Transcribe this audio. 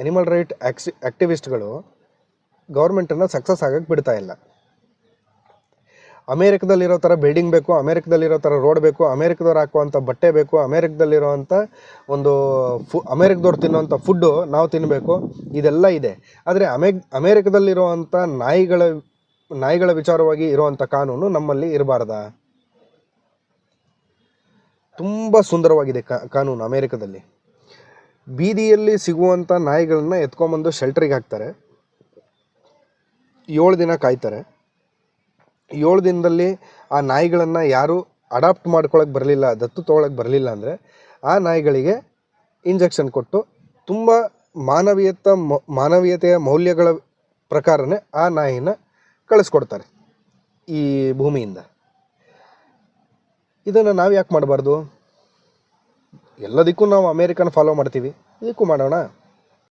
Animal right ಆಕ್ಟಿವಿಸ್ಟ್ಗಳು ಗೌರ್ಮೆಂಟನ್ನು success ಆಗಕ್ಕೆ ಬಿಡ್ತಾ ಇಲ್ಲ. ಅಮೇರಿಕದಲ್ಲಿರೋ ಥರ ಬಿಲ್ಡಿಂಗ್ ಬೇಕು, ಅಮೇರಿಕದಲ್ಲಿರೋ ಥರ ರೋಡ್ ಬೇಕು, ಅಮೇರಿಕದವ್ರು ಹಾಕುವಂಥ ಬಟ್ಟೆ ಬೇಕು, ಅಮೇರಿಕದಲ್ಲಿರೋವಂಥ ಒಂದು ಅಮೇರಿಕದವ್ರು ತಿನ್ನುವಂಥ ಫುಡ್ಡು ನಾವು ತಿನ್ನಬೇಕು, ಇದೆಲ್ಲ ಇದೆ. ಆದರೆ ಅಮೇರಿಕದಲ್ಲಿರುವಂಥ ನಾಯಿಗಳ ವಿಚಾರವಾಗಿ ಇರುವಂಥ ಕಾನೂನು ನಮ್ಮಲ್ಲಿ ಇರಬಾರ್ದಾ? ತುಂಬ ಸುಂದರವಾಗಿದೆ ಕಾನೂನು ಅಮೇರಿಕದಲ್ಲಿ. ಬೀದಿಯಲ್ಲಿ ಸಿಗುವಂಥ ನಾಯಿಗಳನ್ನ ಎತ್ಕೊಂಬಂದು ಶೆಲ್ಟ್ರಿಗೆ ಹಾಕ್ತಾರೆ, 7 ದಿನ ಕಾಯ್ತಾರೆ. 7 ದಿನದಲ್ಲಿ ಆ ನಾಯಿಗಳನ್ನು ಯಾರು ಅಡಾಪ್ಟ್ ಮಾಡ್ಕೊಳಕ್ಕೆ ಬರಲಿಲ್ಲ, ದತ್ತು ತೊಗೊಳಕ್ಕೆ ಬರಲಿಲ್ಲ ಅಂದರೆ ಆ ನಾಯಿಗಳಿಗೆ ಇಂಜೆಕ್ಷನ್ ಕೊಟ್ಟು ತುಂಬ ಮಾನವೀಯತೆಯ ಮೌಲ್ಯಗಳ ಪ್ರಕಾರನೇ ಆ ನಾಯಿನ ಕಳಿಸ್ಕೊಡ್ತಾರೆ ಈ ಭೂಮಿಯಿಂದ. ಇದನ್ನು ನಾವು ಯಾಕೆ ಮಾಡಬಾರ್ದು? ಎಲ್ಲದಕ್ಕೂ ನಾವು ಅಮೇರಿಕನ್ ಫಾಲೋ ಮಾಡ್ತೀವಿ, ಇದಕ್ಕೂ ಮಾಡೋಣ.